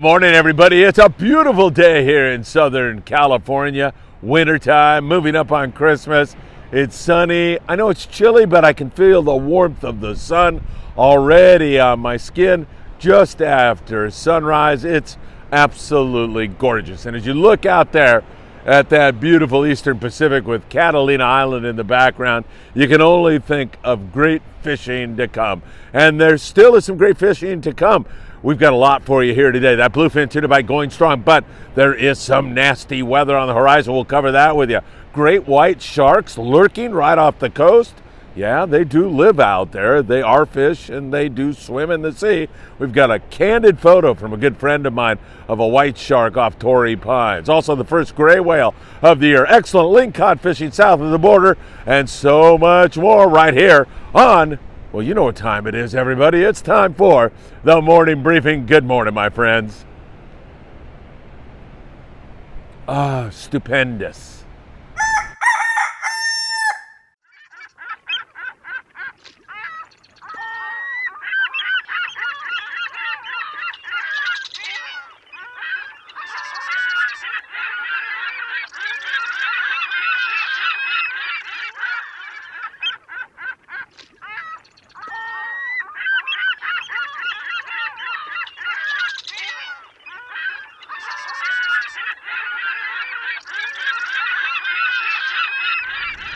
Morning, everybody. It's a beautiful day here in Southern California. Wintertime, moving up on Christmas. It's sunny. I know it's chilly, but I can feel the warmth of the sun already on my skin just after sunrise. It's absolutely gorgeous. And as you look out there at that beautiful Eastern Pacific with Catalina Island in the background, you can only think of great fishing to come. And there still is some great fishing to come. We've got a lot for you here today. That bluefin tuna bite going strong, but there is some nasty weather on the horizon. We'll cover that with you. Great white sharks lurking right off the coast. Yeah, they do live out there. They are fish and they do swim in the sea. We've got a candid photo from a good friend of mine of a white shark off Torrey Pines. Also the first gray whale of the year. Excellent lingcod fishing south of the border and so much more right here on, well, you know what time it is, everybody. It's time for the morning briefing. Good morning, my friends. Stupendous.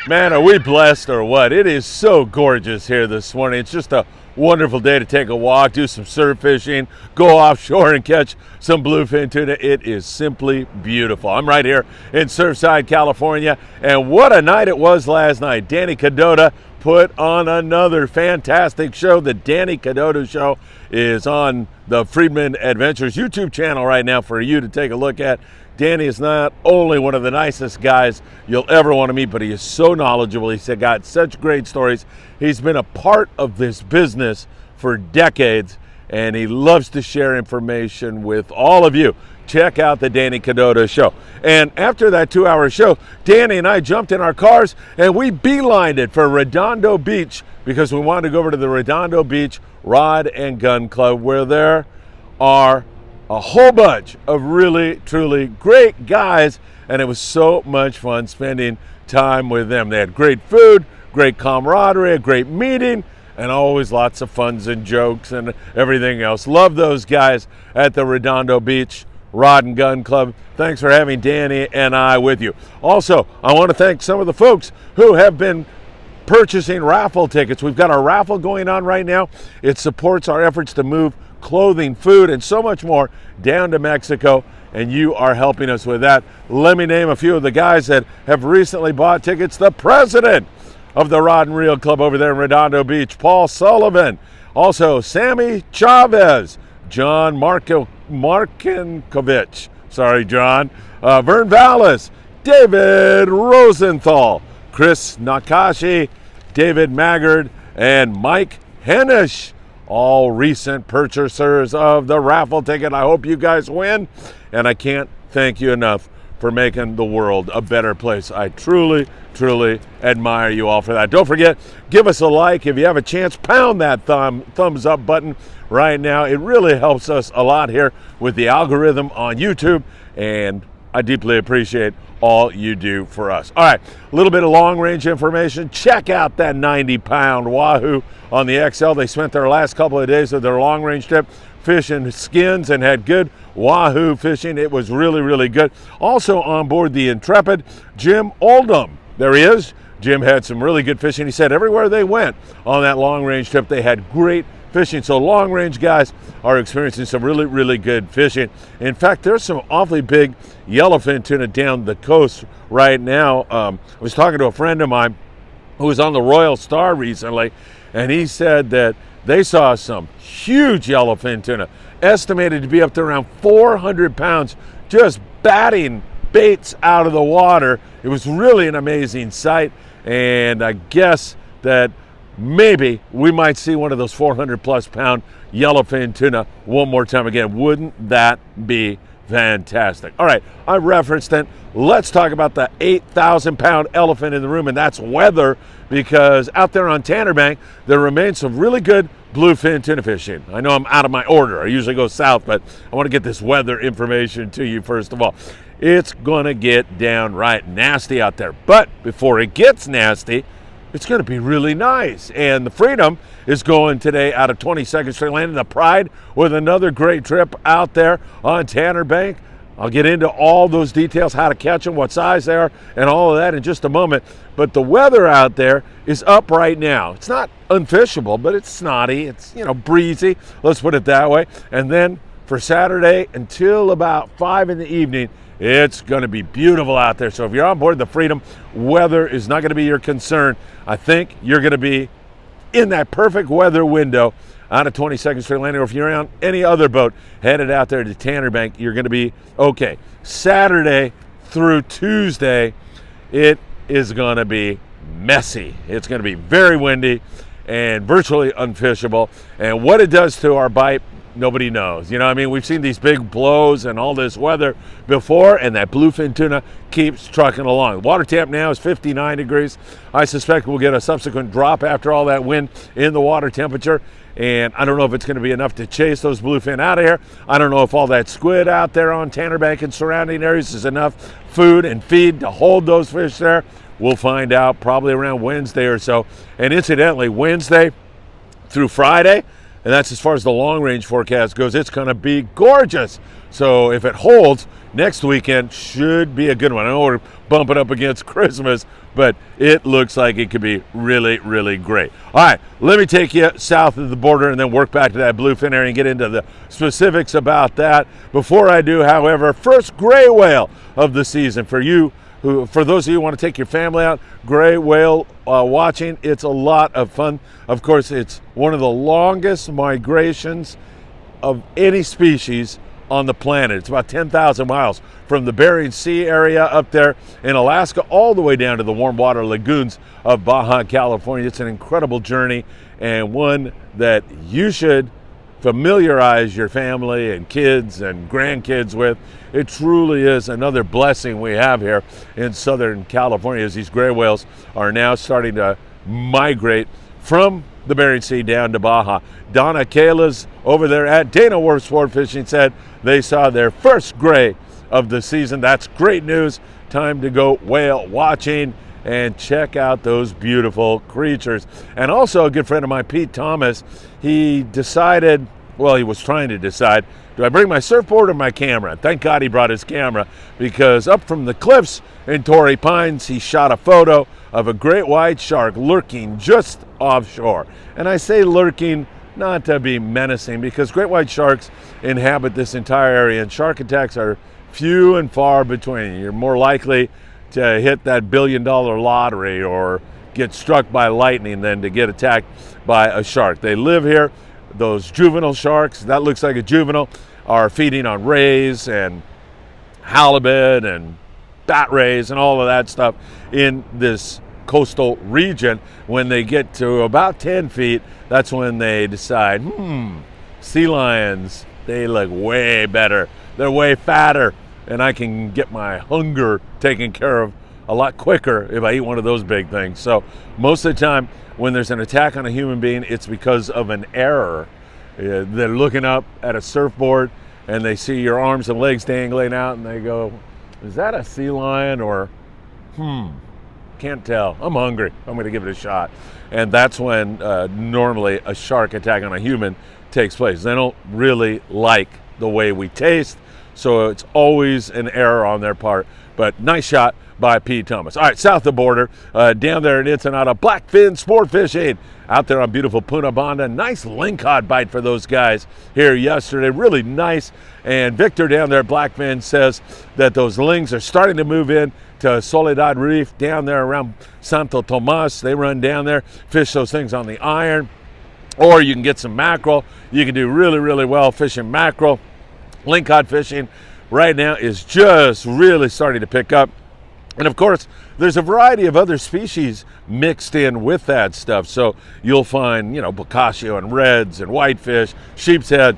Man, are we blessed or what? It is so gorgeous here this morning. It's just a wonderful day to take a walk, do some surf fishing, go offshore and catch some bluefin tuna. It is simply beautiful. I'm right here in Surfside, California, and what a night it was last night. Danny Cadota put on another fantastic show. The Danny Cadota Show is on the Friedman Adventures YouTube channel right now for you to take a look at. Danny is not only one of the nicest guys you'll ever want to meet, but he is so knowledgeable. He's got such great stories. He's been a part of this business for decades, and he loves to share information with all of you. Check out the Danny Cadota Show. And after that 2-hour show, Danny and I jumped in our cars and we beelined it for Redondo Beach because we wanted to go over to the Redondo Beach Rod and Gun Club, where there are a whole bunch of really, truly great guys, and it was so much fun spending time with them. They had great food, great camaraderie, a great meeting, and always lots of funs and jokes and everything else. Love those guys at the Redondo Beach Rod and Gun Club. Thanks for having Danny and I with you. Also, I want to thank some of the folks who have been purchasing raffle tickets. We've got our raffle going on right now. It supports our efforts to move clothing, food, and so much more down to Mexico, and you are helping us with that. Let me name a few of the guys that have recently bought tickets. The president of the Rod and Reel Club over there in Redondo Beach, Paul Sullivan. Also, Sammy Chavez, John Markinkovich, sorry, John, Vern Vallis, David Rosenthal, Chris Nakashi, David Maggard, and Mike Hennish. All recent purchasers of the raffle ticket. I hope you guys win, and I can't thank you enough for making the world a better place. I truly, truly admire you all for that. Don't forget, give us a like. If you have a chance, pound that thumbs up button right now. It really helps us a lot here with the algorithm on YouTube, and I deeply appreciate all you do for us. All right, a little bit of long-range information. Check out that 90-pound wahoo on the XL. They spent their last couple of days of their long-range trip fishing skins and had good wahoo fishing. It was really, really good. Also on board the Intrepid, Jim Oldham. There he is. Jim had some really good fishing. He said everywhere they went on that long-range trip, they had great fishing. So long-range guys are experiencing some really, really good fishing. In fact, there's some awfully big yellowfin tuna down the coast right now. I was talking to a friend of mine who was on the Royal Star recently, and he said that they saw some huge yellowfin tuna, estimated to be up to around 400 pounds, just batting baits out of the water. It was really an amazing sight, and I guess that maybe we might see one of those 400-plus pound yellowfin tuna one more time again. Wouldn't that be fantastic? All right, I referenced it. Let's talk about the 8,000-pound elephant in the room, and that's weather, because out there on Tanner Bank, there remains some really good bluefin tuna fishing. I know I'm out of my order. I usually go south, but I want to get this weather information to you first of all. It's going to get downright nasty out there. But before it gets nasty, it's going to be really nice. And the Freedom is going today out of 22nd Street Landing, the Pride, with another great trip out there on Tanner Bank. I'll get into all those details, how to catch them, what size they are, and all of that in just a moment. But the weather out there is up right now. It's not unfishable, but it's snotty. It's, breezy. Let's put it that way. And then for Saturday until about 5 in the evening, it's going to be beautiful out there. So if you're on board the Freedom, weather is not going to be your concern. I think you're going to be in that perfect weather window out of 22nd Street Landing, or if you're on any other boat headed out there to Tanner Bank, you're going to be okay. Saturday through Tuesday, it is going to be messy. It's going to be very windy and virtually unfishable. And what it does to our bite, nobody knows. We've seen these big blows and all this weather before, and that bluefin tuna keeps trucking along. The water temp now is 59 degrees. I suspect we'll get a subsequent drop after all that wind in the water temperature. And I don't know if it's going to be enough to chase those bluefin out of here. I don't know if all that squid out there on Tanner Bank and surrounding areas is enough food and feed to hold those fish there. We'll find out probably around Wednesday or so. And incidentally, Wednesday through Friday, and that's as far as the long-range forecast goes, it's going to be gorgeous. So if it holds, next weekend should be a good one. I know we're bumping up against Christmas, but it looks like it could be really, really great. All right, let me take you south of the border and then work back to that bluefin area and get into the specifics about that. Before I do, however, first gray whale of the season for you. For those of you who want to take your family out, gray whale watching, it's a lot of fun. Of course, it's one of the longest migrations of any species on the planet. It's about 10,000 miles from the Bering Sea area up there in Alaska all the way down to the warm water lagoons of Baja California. It's an incredible journey, and one that you should familiarize your family and kids and grandkids with. It truly is another blessing we have here in Southern California, as these gray whales are now starting to migrate from the Bering Sea down to Baja. Donna Kayla's over there at Dana Wharf Sport Fishing said they saw their first gray of the season. That's great news. Time to go whale watching and check out those beautiful creatures. And also a good friend of mine, Pete Thomas, he was trying to decide, do I bring my surfboard or my camera? Thank God he brought his camera, because up from the cliffs in Torrey Pines, he shot a photo of a great white shark lurking just offshore. And I say lurking not to be menacing, because great white sharks inhabit this entire area, and shark attacks are few and far between. You're more likely to hit that $1 billion lottery or get struck by lightning than to get attacked by a shark. They live here. Those juvenile sharks, that looks like a juvenile, are feeding on rays and halibut and bat rays and all of that stuff in this coastal region. When they get to about 10 feet, that's when they decide, sea lions, they look way better. They're way fatter, and I can get my hunger taken care of a lot quicker if I eat one of those big things. So most of the time, when there's an attack on a human being, it's because of an error. They're looking up at a surfboard and they see your arms and legs dangling out and they go, is that a sea lion? Or, can't tell. I'm hungry. I'm going to give it a shot. And that's when normally a shark attack on a human takes place. They don't really like the way we taste, so it's always an error on their part. But nice shot by Pete Thomas. All right, south of the border, down there in Ensenada, Blackfin Sport Fishing out there on beautiful Punta Banda. Nice lingcod bite for those guys here yesterday. Really nice. And Victor down there at Blackfin says that those lings are starting to move in to Soledad Reef down there around Santo Tomas. They run down there, fish those things on the iron. Or you can get some mackerel. You can do really, really well fishing mackerel. Lingcod fishing right now is just really starting to pick up. And of course, there's a variety of other species mixed in with that stuff. So you'll find, bocaccio and reds and whitefish, sheep's head.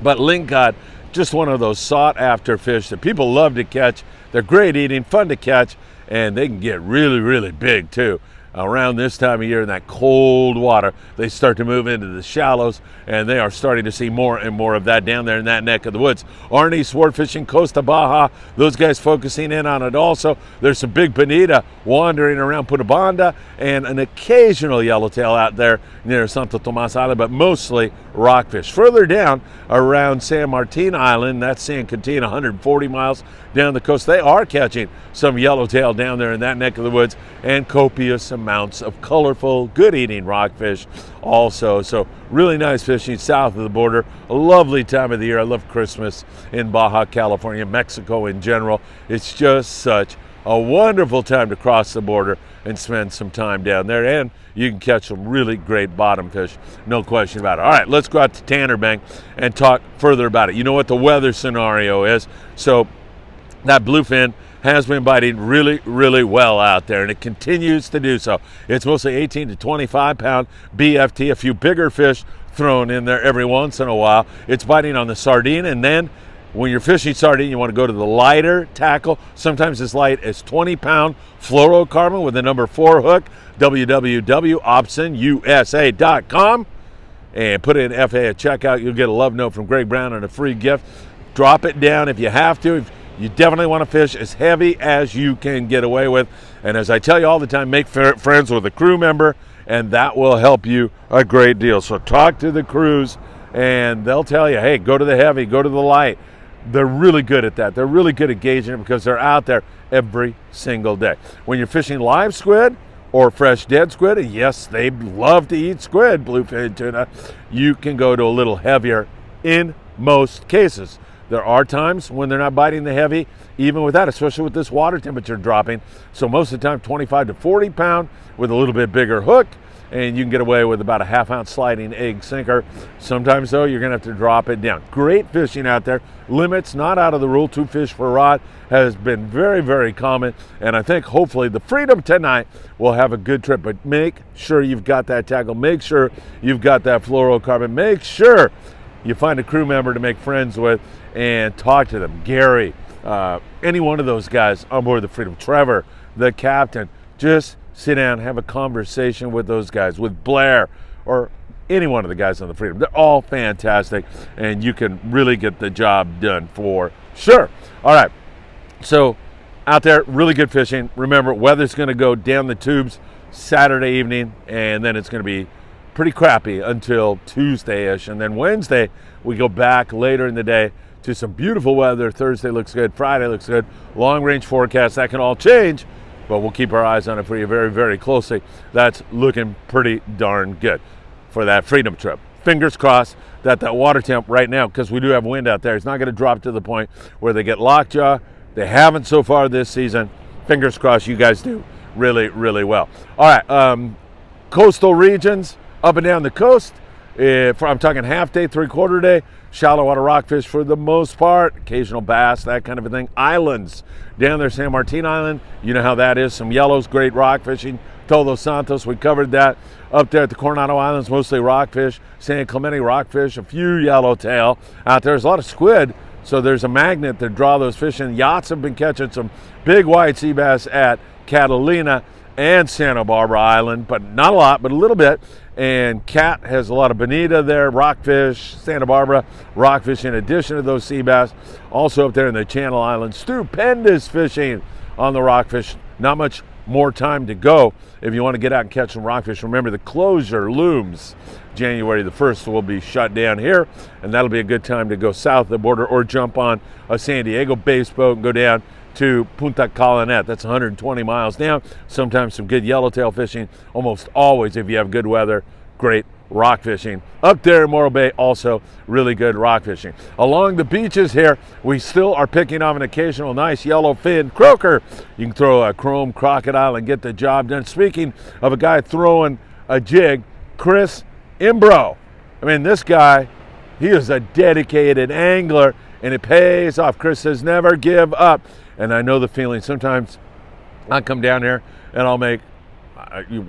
But lingcod, just one of those sought after fish that people love to catch. They're great eating, fun to catch, and they can get really, really big too. around this time of year in that cold water, they start to move into the shallows, and they are starting to see more and more of that down there in that neck of the woods. Arnie Sport Fishing, Costa Baja, those guys focusing in on it also. There's some big bonita wandering around Punta Banda and an occasional yellowtail out there near Santo Tomas Island, but mostly rockfish. Further down around San Martin Island, that's San Quintin, 140 miles down the coast, they are catching some yellowtail down there in that neck of the woods, and copious amounts of colorful, good eating rockfish also. So really nice fishing south of the border. A lovely time of the year. I love Christmas in Baja California, Mexico in general. It's just such a wonderful time to cross the border and spend some time down there, and you can catch some really great bottom fish, no question about it. All right, let's go out to Tanner Bank and talk further about it. You know what the weather scenario is. So that bluefin has been biting really, really well out there, and it continues to do so. It's mostly 18 to 25 pound BFT, a few bigger fish thrown in there every once in a while. It's biting on the sardine, and then when you're fishing sardine, you want to go to the lighter tackle, sometimes as light as 20 pound fluorocarbon with a number 4 hook, www.opsonusa.com, and put in FA at checkout. You'll get a love note from Greg Brown and a free gift. Drop it down if you have to. You definitely want to fish as heavy as you can get away with. And as I tell you all the time, make friends with a crew member, and that will help you a great deal. So talk to the crews, and they'll tell you, hey, go to the heavy, go to the light. They're really good at that. They're really good at gauging it because they're out there every single day. When you're fishing live squid or fresh dead squid, and yes, they love to eat squid, bluefin tuna, you can go to a little heavier in most cases. There are times when they're not biting the heavy, even with that, especially with this water temperature dropping. So most of the time, 25 to 40 pound with a little bit bigger hook, and you can get away with about a half-ounce sliding egg sinker. Sometimes, though, you're going to have to drop it down. Great fishing out there. Limits not out of the rule. 2 fish per rod has been very, very common, and I think hopefully the Freedom tonight will have a good trip. But make sure you've got that tackle. Make sure you've got that fluorocarbon. Make sure you find a crew member to make friends with and talk to them. Gary, any one of those guys on board the Freedom, Trevor, the captain, just sit down, have a conversation with those guys, with Blair, or any one of the guys on the Freedom. They're all fantastic, and you can really get the job done for sure. All right, so out there, really good fishing. Remember, weather's going to go down the tubes Saturday evening, and then it's going to be pretty crappy until Tuesday-ish, and then Wednesday we go back later in the day to some beautiful weather. Thursday looks good, Friday looks good. Long range forecast, that can all change, but we'll keep our eyes on it for you very, very closely. That's looking pretty darn good for that Freedom trip. Fingers crossed that water temp right now, because we do have wind out there, it's not going to drop to the point where they get lockjaw. They haven't so far this season. Fingers crossed you guys do really, really well. All right, coastal regions, up and down the coast, I'm talking half day, 3/4 day, shallow water rockfish for the most part, occasional bass, that kind of a thing. Islands, down there, San Martin Island, you know how that is, some yellows, great rock fishing. Todos Santos, we covered that. Up there at the Coronado Islands, mostly rockfish. San Clemente rockfish, a few yellowtail. Out there, there's a lot of squid, so there's a magnet that draw those fish in. Yachts have been catching some big white sea bass at Catalina and Santa Barbara Island, but not a lot, but a little bit. And Cat has a lot of bonita there, rockfish, Santa Barbara, rockfish in addition to those sea bass. Also up there in the Channel Islands, stupendous fishing on the rockfish. Not much more time to go if you want to get out and catch some rockfish. Remember, the closure looms. January the 1st will be shut down here, and that'll be a good time to go south of the border or jump on a San Diego-based boat and go down to Punta Colonet. That's 120 miles down. Sometimes some good yellowtail fishing. Almost always, if you have good weather, great rock fishing. Up there in Morro Bay, also really good rock fishing. Along the beaches here, we still are picking off an occasional nice yellowfin croaker. You can throw a chrome crocodile and get the job done. Speaking of a guy throwing a jig, Chris Imbro. I mean, this guy, he is a dedicated angler, and it pays off. Chris says never give up. And I know the feeling. Sometimes I come down here and I'll make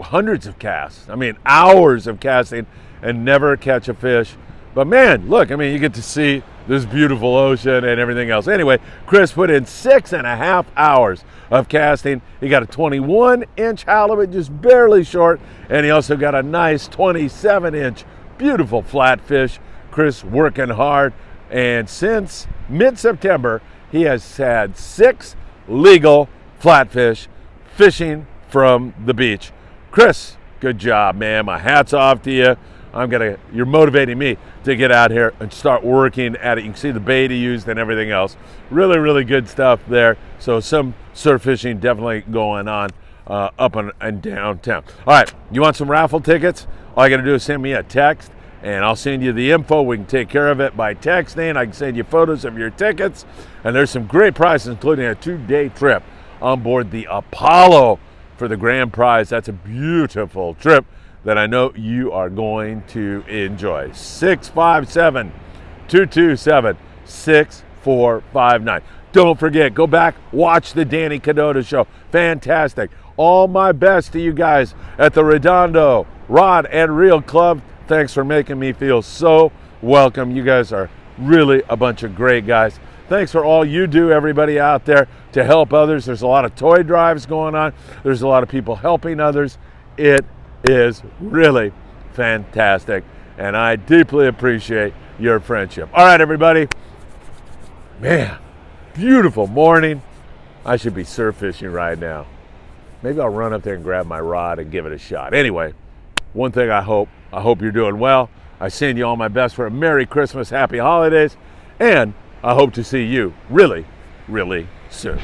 hundreds of casts. I mean, hours of casting and never catch a fish. But man, look, I mean, you get to see this beautiful ocean and everything else. Anyway, Chris put in 6.5 hours of casting. He got a 21-inch halibut, just barely short, and he also got a nice 27-inch beautiful flatfish. Chris working hard, and since mid-September, he has had 6 legal flatfish fishing from the beach. Chris, good job, man. My hat's off to you. You're motivating me to get out here and start working at it. You can see the bait he used and everything else. Really, really good stuff there. So some surf fishing definitely going on up and downtown. All right, you want some raffle tickets? All you got to do is send me a text, and I'll send you the info. We can take care of it by texting. I can send you photos of your tickets, and there's some great prizes, including a 2-day trip on board the Apollo for the grand prize. That's a beautiful trip that I know you are going to enjoy. 657-227-6459. Don't forget, go back, watch the Danny Cadota show. Fantastic. All my best to you guys at the Redondo Rod and Reel Club. Thanks for making me feel so welcome. You guys are really a bunch of great guys. Thanks for all you do, everybody out there, to help others. There's a lot of toy drives going on. There's a lot of people helping others. It is really fantastic, and I deeply appreciate your friendship. All right, everybody. Man, beautiful morning. I should be surf fishing right now. Maybe I'll run up there and grab my rod and give it a shot. Anyway, one thing I hope you're doing well. I send you all my best for a Merry Christmas, Happy Holidays, and I hope to see you really, really soon.